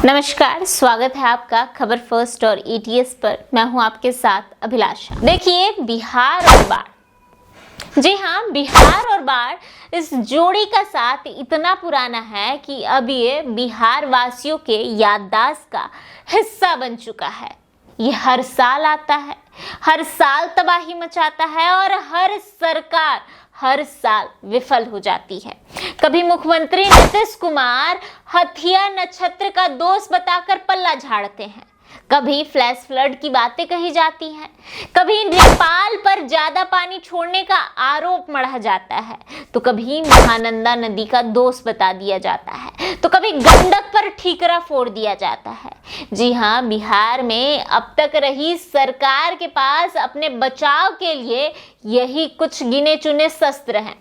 नमस्कार, स्वागत है आपका खबर फर्स्ट और ETS पर। मैं हूं आपके साथ अभिलाषा। देखिए, बिहार और बाढ़, जी हाँ, बिहार और बाढ़ इस जोड़ी का साथ इतना पुराना है कि अब ये बिहार वासियों के याददाश्त का हिस्सा बन चुका है। ये हर साल आता है, हर साल तबाही मचाता है और हर सरकार हर साल विफल हो जाती है। कभी मुख्यमंत्री नीतीश कुमार हथिया नक्षत्र का दोष बताकर पल्ला झाड़ते हैं, कभी फ्लैश फ्लड की बातें कही जाती हैं, कभी नेपाल पर ज्यादा पानी छोड़ने का आरोप मढ़ा जाता है, तो कभी महानंदा नदी का दोष बता दिया जाता है, तो कभी गंडक पर ठीकरा फोड़ दिया जाता है। जी हाँ, बिहार में अब तक रही सरकार के पास अपने बचाव के लिए यही कुछ गिने चुने शस्त्र हैं।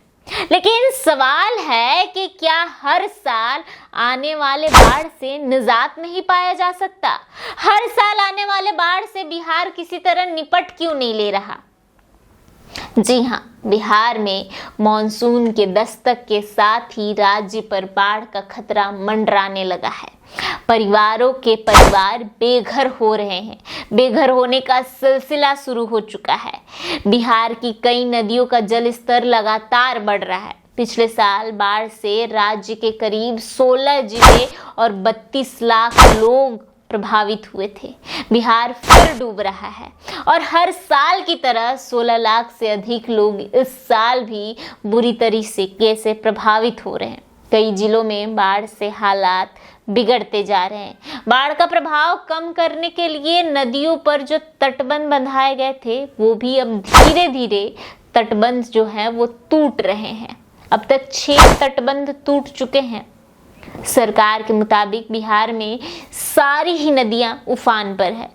लेकिन सवाल है कि क्या हर साल आने वाले बाढ़ से निजात नहीं पाया जा सकता? हर साल आने वाले बाढ़ से बिहार किसी तरह निपट क्यों नहीं ले रहा? जी हाँ, बिहार में मॉनसून के दस्तक के साथ ही राज्य पर बाढ़ का खतरा मंडराने लगा है। परिवारों के परिवार बेघर हो रहे हैं, बेघर होने का सिलसिला शुरू हो चुका है। बिहार की कई नदियों का जल स्तर लगातार बढ़ रहा है। पिछले साल बाढ़ से राज्य के करीब 16 जिले और 32 लाख लोग प्रभावित हुए थे। बिहार फिर डूब रहा है और हर साल की तरह 16 लाख से अधिक लोग इस साल भी बुरी तरीके से प्रभावित हो रहे हैं। कई जिलों में बाढ़ से हालात बिगड़ते जा रहे हैं। बाढ़ का प्रभाव कम करने के लिए नदियों पर जो तटबंध बंधाए गए थे, वो भी अब धीरे धीरे तटबंध जो है वो टूट रहे हैं। अब तक 6 तटबंध टूट चुके हैं। सरकार के मुताबिक बिहार में सारी ही नदियां उफान पर है।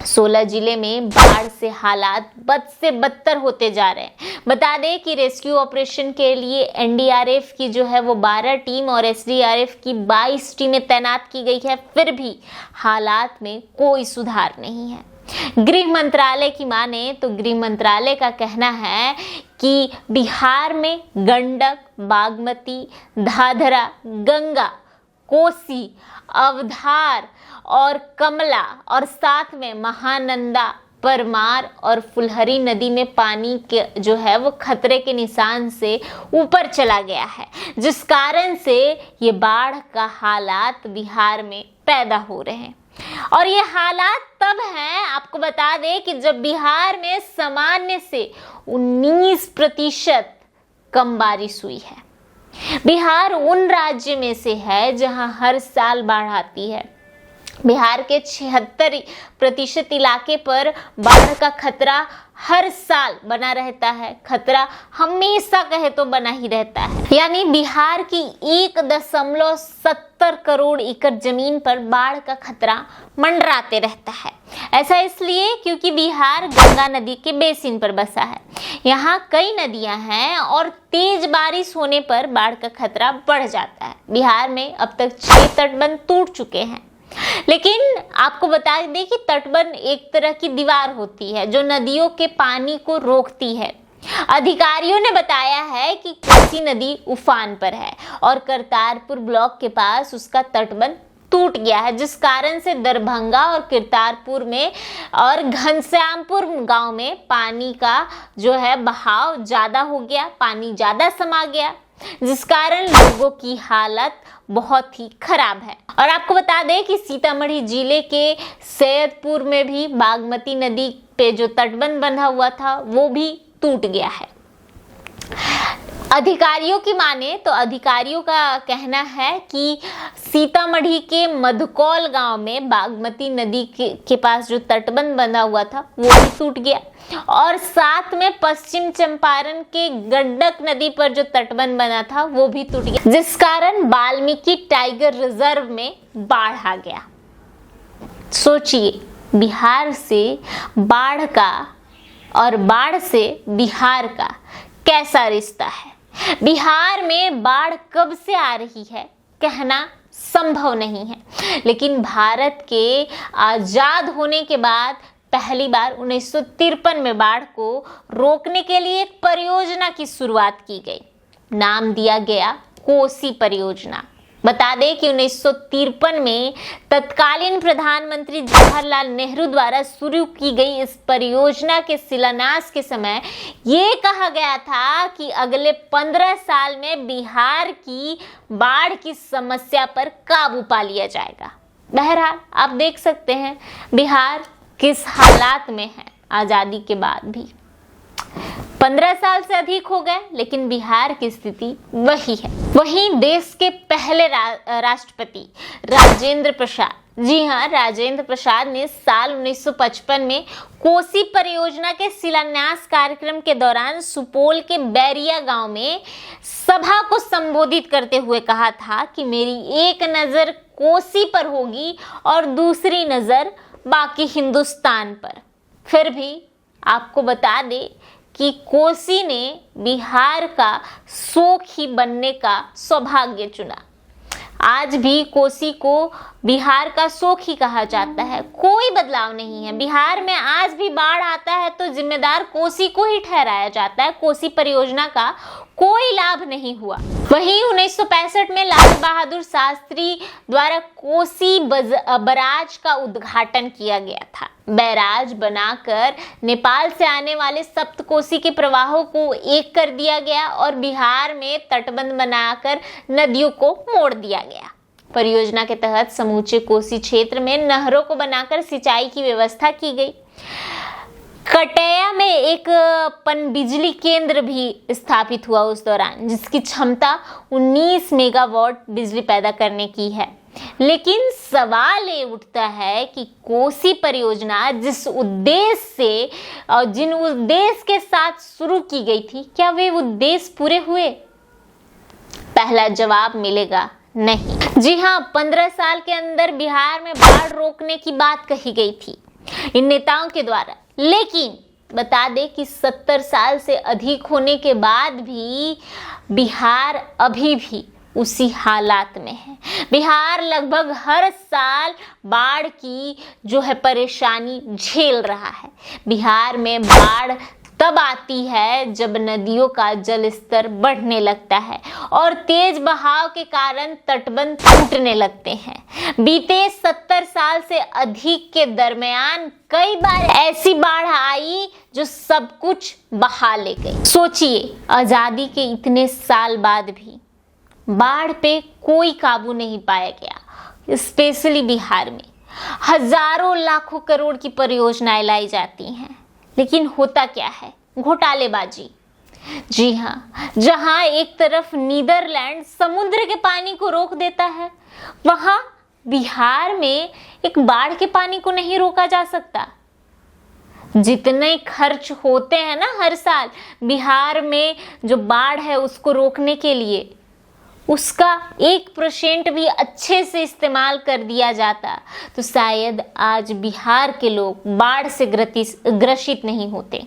16 जिले में बाढ़ से हालात बद से बदतर होते जा रहे हैं। बता दें कि रेस्क्यू ऑपरेशन के लिए NDRF की जो है वो 12 टीम और SDRF की 22 टीमें तैनात की गई है, फिर भी हालात में कोई सुधार नहीं है। गृह मंत्रालय की माने तो गृह मंत्रालय का कहना है कि बिहार में गंडक, बागमती, धाधरा, गंगा, कोसी, अवधार और कमला और साथ में महानंदा, परमार और फुलहरी नदी में पानी के जो है वो खतरे के निशान से ऊपर चला गया है, जिस कारण से ये बाढ़ का हालात बिहार में पैदा हो रहे हैं। और ये हालात तब हैं, आपको बता दें कि जब बिहार में सामान्य से 19% कम बारिश हुई है। बिहार उन राज्य में से है जहां हर साल बाढ़ आती है। बिहार के 76% इलाके पर बाढ़ का खतरा हर साल बना रहता है। खतरा हमेशा कहे तो बना ही रहता है। यानी बिहार की 1.70 करोड़ एकड़ जमीन पर बाढ़ का खतरा मंडराते रहता है। ऐसा इसलिए क्योंकि बिहार गंगा नदी के बेसिन पर बसा है। यहाँ कई नदियां हैं और तेज बारिश होने पर बाढ़ का खतरा बढ़ जाता है। बिहार में अब तक 6 तटबंध टूट चुके हैं। लेकिन आपको बता दें कि तटबंध एक तरह की दीवार होती है जो नदियों के पानी को रोकती है। अधिकारियों ने बताया है कि कोसी नदी उफान पर है और करतारपुर ब्लॉक के पास उसका तटबंध टूट गया है, जिस कारण से दरभंगा और करतारपुर में और घनश्यामपुर गांव में पानी का जो है बहाव ज्यादा हो गया, पानी ज्यादा समा गया, जिस कारण लोगों की हालत बहुत ही खराब है। और आपको बता दें कि सीतामढ़ी जिले के सैयदपुर में भी बागमती नदी पे जो तटबंध बंधा हुआ था वो भी टूट गया है। अधिकारियों की माने तो अधिकारियों का कहना है कि सीतामढ़ी के मधुकौल गांव में बागमती नदी के पास जो तटबंध बंधा हुआ था वो भी टूट गया और साथ में पश्चिम चंपारण के गंडक नदी पर जो तटबंध बना था वो भी टूट गया, जिस कारण वाल्मीकि टाइगर रिजर्व में बाढ़ आ गया। सोचिए, बिहार से बाढ़ का और बाढ़ से बिहार का कैसा रिश्ता है। बिहार में बाढ़ कब से आ रही है कहना संभव नहीं है, लेकिन भारत के आजाद होने के बाद पहली बार 1953 में बाढ़ को रोकने के लिए एक परियोजना की शुरुआत की गई। नाम दिया गया कोसी परियोजना। बता दें कि 1953 में तत्कालीन प्रधानमंत्री जवाहरलाल नेहरू द्वारा शुरू की गई इस परियोजना के शिलान्यास के समय ये कहा गया था कि अगले 15 साल में बिहार की बाढ़ की समस्या पर काबू पा लिया जाएगा। बहरहाल आप देख सकते हैं बिहार किस हालात में है आजादी के बाद भी। 15 साल से अधिक हो गए लेकिन बिहार की स्थिति वही है। वहीं देश के पहले राष्ट्रपति राजेंद्र प्रसाद, जी हाँ, राजेंद्र प्रसाद ने साल 1955 में कोसी परियोजना के शिलान्यास कार्यक्रम के दौरान सुपौल के बैरिया गांव में सभा को संबोधित करते हुए कहा था कि मेरी एक नजर कोसी पर होगी और दूसरी नजर बाकी हिंदुस्तान पर। फिर भी आपको बता दें कि कोसी ने बिहार का शोक ही बनने का सौभाग्य चुना। आज भी कोसी को बिहार का शोक ही कहा जाता है, कोई बदलाव नहीं है। बिहार में आज भी बाढ़ आता है तो जिम्मेदार कोसी को ही ठहराया जाता है। कोसी परियोजना का कोई लाभ नहीं हुआ। वहीं 1965 में लाल बहादुर शास्त्री द्वारा कोसी बैराज का उद्घाटन किया गया था। बैराज बनाकर नेपाल से आने वाले सप्तकोसी के प्रवाहों को एक कर दिया गया और बिहार में तटबंध बनाकर नदियों को मोड़ दिया गया। परियोजना के तहत समूचे कोसी क्षेत्र में नहरों को बनाकर सिंचाई की व्यवस्था की गई। कटैया में एक पनबिजली केंद्र भी स्थापित हुआ उस दौरान, जिसकी क्षमता 19 मेगावाट बिजली पैदा करने की है। लेकिन सवाल ये उठता है कि कोसी परियोजना जिस उद्देश्य से और जिन उद्देश्य के साथ शुरू की गई थी, क्या वे उद्देश्य पूरे हुए? पहला जवाब मिलेगा नहीं। जी हाँ, 15 साल के अंदर बिहार में बाढ़ रोकने की बात कही गई थी इन नेताओं के द्वारा। लेकिन बता दें कि 70 साल से अधिक होने के बाद भी बिहार अभी भी उसी हालात में है। बिहार लगभग हर साल बाढ़ की जो है परेशानी झेल रहा है। बिहार में बाढ़ तब आती है जब नदियों का जल स्तर बढ़ने लगता है और तेज बहाव के कारण तटबंध टूटने लगते हैं। बीते 70 साल से अधिक के दरमियान कई बार ऐसी बाढ़ आई जो सब कुछ बहा ले गई। सोचिए, आजादी के इतने साल बाद भी बाढ़ पे कोई काबू नहीं पाया गया। स्पेशली बिहार में हजारों लाखों करोड़ की परियोजनाएं लाई जाती हैं, लेकिन होता क्या है? घोटालेबाजी। जी हाँ, जहां एक तरफ नीदरलैंड समुद्र के पानी को रोक देता है, वहां बिहार में एक बाढ़ के पानी को नहीं रोका जा सकता। जितने खर्च होते हैं ना हर साल बिहार में जो बाढ़ है उसको रोकने के लिए, उसका 1% भी अच्छे से इस्तेमाल कर दिया जाता तो शायद आज बिहार के लोग बाढ़ से ग्रसित नहीं होते।